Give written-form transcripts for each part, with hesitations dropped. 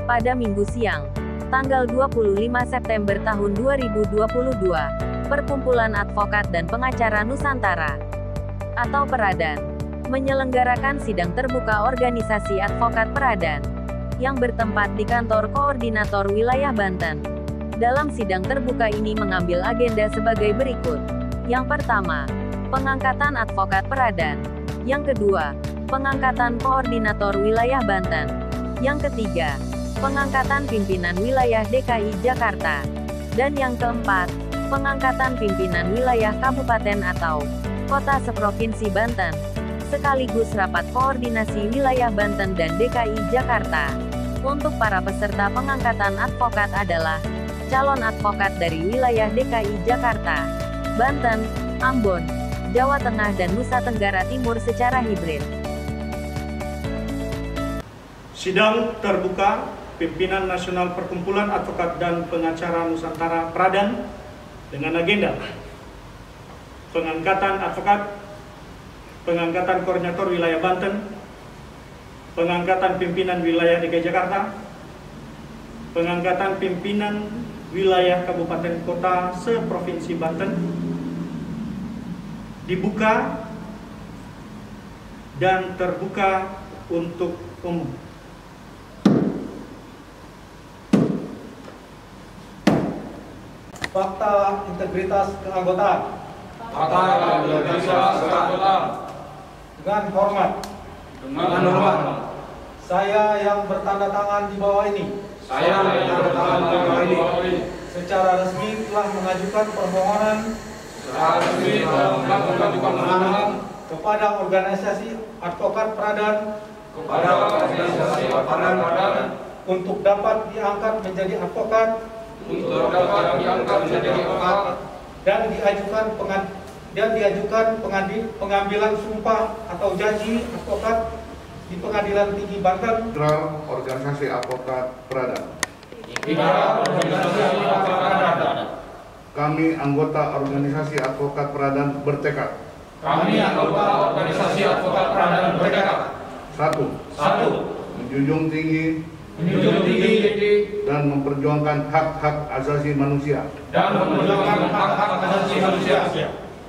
pada Minggu siang, tanggal 25 September tahun 2022, Perkumpulan Advokat dan Pengacara Nusantara atau Peradan menyelenggarakan sidang terbuka organisasi advokat Peradan yang bertempat di kantor Koordinator Wilayah Banten. Dalam sidang terbuka ini mengambil agenda sebagai berikut. Yang pertama, pengangkatan advokat Peradan. Yang kedua, pengangkatan Koordinator Wilayah Banten. Yang ketiga, pengangkatan pimpinan wilayah DKI Jakarta. Dan yang keempat, pengangkatan pimpinan wilayah kabupaten atau kota seprovinsi Banten, sekaligus rapat koordinasi wilayah Banten dan DKI Jakarta. Untuk para peserta pengangkatan advokat adalah calon advokat dari wilayah DKI Jakarta, Banten, Ambon, Jawa Tengah dan Nusa Tenggara Timur secara hibrid. Sidang terbuka Pimpinan Nasional Perkumpulan Advokat dan Pengacara Nusantara Peradan dengan agenda pengangkatan advokat, pengangkatan koordinator wilayah Banten, pengangkatan pimpinan wilayah DKI Jakarta, pengangkatan pimpinan wilayah kabupaten kota seprovinsi Banten, dibuka dan terbuka untuk umum. Fakta integritas keanggotaan. Fakta integritas keanggotaan. Dengan hormat. Dengan hormat. Saya yang bertanda tangan di bawah ini. Saya yang bertanda tangan di bawah ini. Secara resmi telah mengajukan permohonan. Secara resmi telah mengajukan permohonan kepada organisasi advokat Peradan. Kepada organisasi advokat Peradan. Untuk dapat diangkat menjadi advokat. Untuk dapat diangkat menjadi advokat dan diajukan pengambilan sumpah atau janji advokat di Pengadilan Tinggi Banten. Organisasi Advokat Peradan. Kami anggota organisasi advokat Peradan bertekad. Kami anggota organisasi advokat Peradan bertekad. Satu. Menjunjung tinggi dan memperjuangkan hak-hak asasi manusia.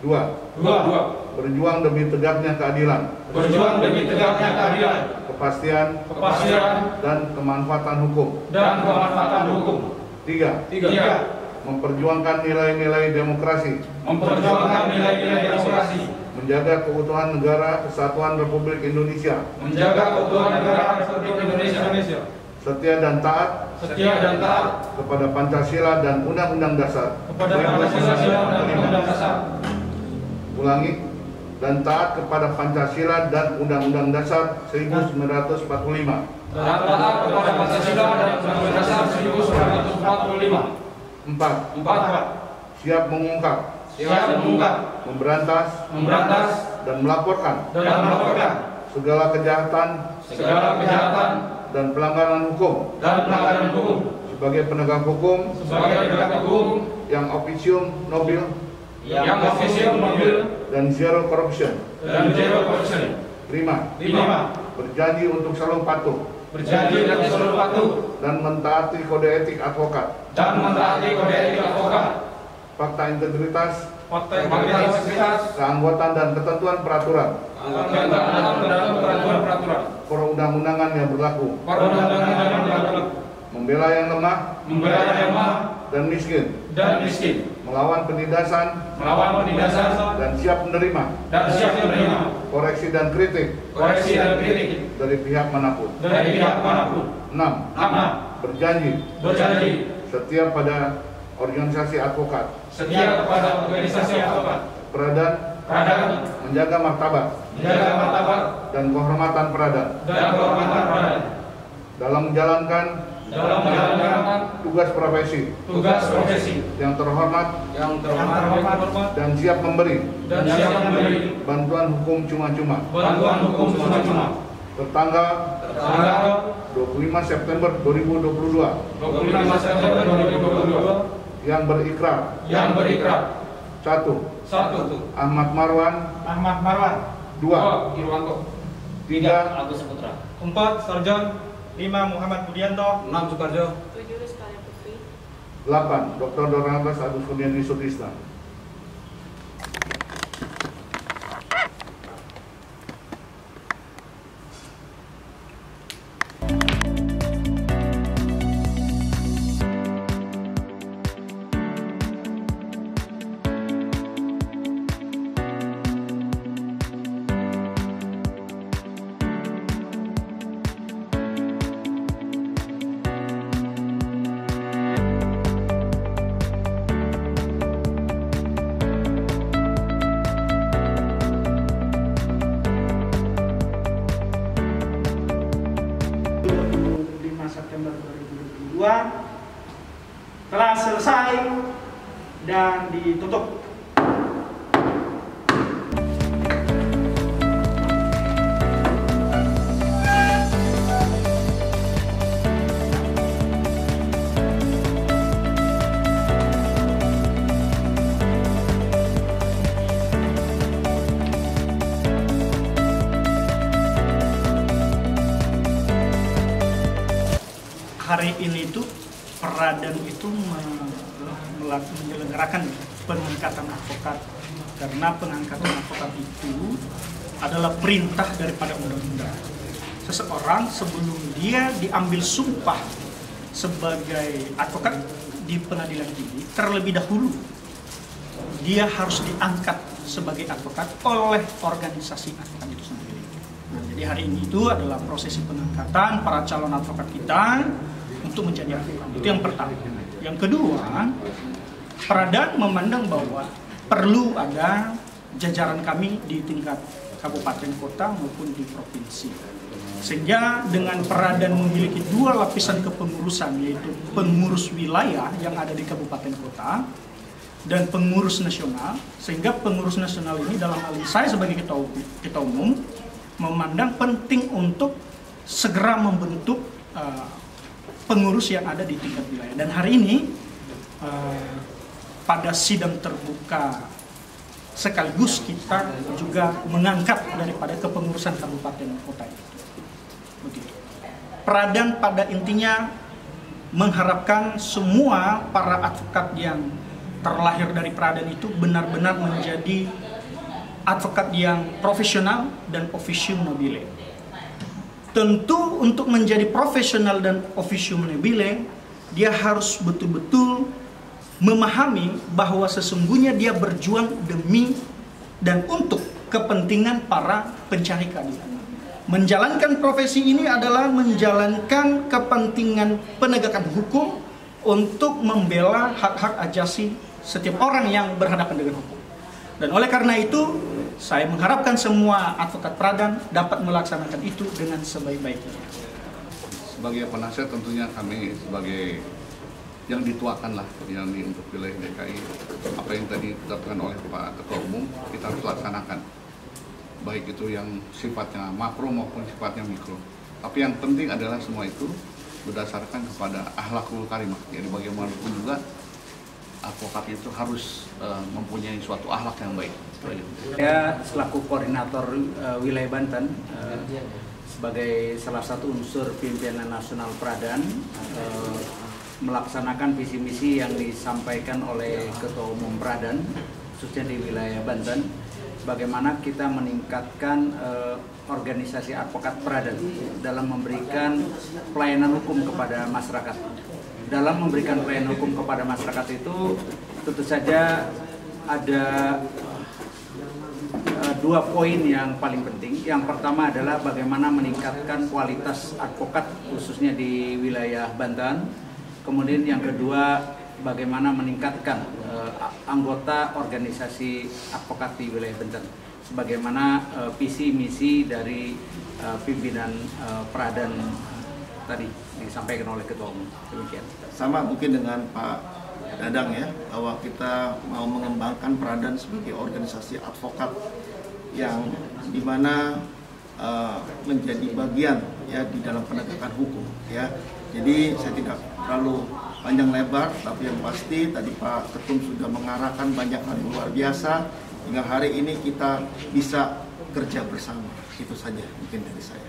Dua. Berjuang demi tegaknya keadilan. Kepastian dan kemanfaatan hukum. Tiga. Memperjuangkan nilai-nilai demokrasi. Menjaga keutuhan negara Kesatuan Republik Indonesia. Setia dan taat kepada Pancasila dan Undang-Undang Dasar. Ulangi, dan taat kepada Pancasila dan Undang-Undang Dasar 1945. Empat. Siap mengungkap, memberantas dan melaporkan segala kejahatan dan pelanggaran hukum sebagai penegak hukum yang officium nobile dan zero corruption. 5. Berjanji untuk selalu patuh dan mentaati kode etik advokat. Fakta integritas, keanggotaan dan ketentuan peraturan perundang-undangan yang berlaku. Membela yang lemah dan miskin. Melawan penindasan dan siap menerima koreksi dan kritik dari pihak manapun. 6. Berjanji setia pada organisasi advokat Peradan, menjaga martabat dan kehormatan Peradan dalam menjalankan tugas profesi yang terhormat dan siap memberi bantuan hukum cuma-cuma. Tertanggal 25 September 2022 yang berikrar. 1. Ahmad Marwan. 2. 3. Agus Putra. 4. Sarjan. 5. Muhammad Budianto. 6. Soekarjo. 7. Rizkalia Putri. 8. Dr. Dornabas Agus Kurniadi Sutrisna. September 2022 telah selesai dan ditutup. Hari ini itu Peradan itu menyelenggarakan pengangkatan advokat, karena pengangkatan advokat itu adalah perintah daripada undang-undang. Seseorang sebelum dia diambil sumpah sebagai advokat di pengadilan tinggi, terlebih dahulu dia harus diangkat sebagai advokat oleh organisasi advokat itu sendiri. Nah, jadi hari ini itu adalah prosesi pengangkatan para calon advokat kita untuk menjadi advokat. Itu yang pertama. Yang kedua, Peradan memandang bahwa perlu ada jajaran kami di tingkat kabupaten kota maupun di provinsi. Sehingga dengan Peradan memiliki 2 lapisan kepengurusan, yaitu pengurus wilayah yang ada di kabupaten kota dan pengurus nasional, sehingga pengurus nasional ini dalam hal ini saya sebagai ketua umum memandang penting untuk segera membentuk pengurus yang ada di tingkat wilayah. Dan hari ini pada sidang terbuka sekaligus kita juga mengangkat daripada kepengurusan kabupaten kota itu. Begitu. Peradan pada intinya mengharapkan semua para advokat yang terlahir dari Peradan itu benar-benar menjadi advokat yang profesional dan officium nobile. Tentu untuk menjadi profesional dan officium nobile, dia harus betul-betul memahami bahwa sesungguhnya dia berjuang demi dan untuk kepentingan para pencari keadilan. Menjalankan profesi ini adalah menjalankan kepentingan penegakan hukum untuk membela hak-hak ajasi setiap orang yang berhadapan dengan hukum. Dan oleh karena itu, saya mengharapkan semua advokat Peradan dapat melaksanakan itu dengan sebaik-baiknya. Sebagai penasihat tentunya kami sebagai yang dituakan lah, yang untuk wilayah DKI, apa yang tadi ditetapkan oleh Pak Ketua Umum kita harus laksanakan. Baik itu yang sifatnya makro maupun sifatnya mikro. Tapi yang penting adalah semua itu berdasarkan kepada akhlakul karimah. Jadi bagaimanapun juga advokat itu harus mempunyai suatu akhlak yang baik. Saya selaku koordinator wilayah Banten sebagai salah satu unsur pimpinan nasional Peradan melaksanakan visi misi yang disampaikan oleh Ketua Umum Peradan khususnya di wilayah Banten, bagaimana kita meningkatkan organisasi advokat Peradan dalam memberikan pelayanan hukum kepada masyarakat. Dalam memberikan pelayanan hukum kepada masyarakat itu tentu saja ada 2 poin yang paling penting. Yang pertama adalah bagaimana meningkatkan kualitas advokat khususnya di wilayah Banten. Kemudian yang kedua, bagaimana meningkatkan anggota organisasi advokat di wilayah Banten. Sebagaimana visi misi dari pimpinan Peradan tadi disampaikan oleh Ketua Umum. Demikian. Sama mungkin dengan Pak Dadang ya, bahwa kita mau mengembangkan Peradan sebagai organisasi advokat yang dimana menjadi bagian ya di dalam penegakan hukum ya. Jadi saya tidak terlalu panjang lebar, tapi yang pasti tadi Pak Ketum sudah mengarahkan banyak hal yang luar biasa hingga hari ini kita bisa kerja bersama. Itu saja mungkin dari saya.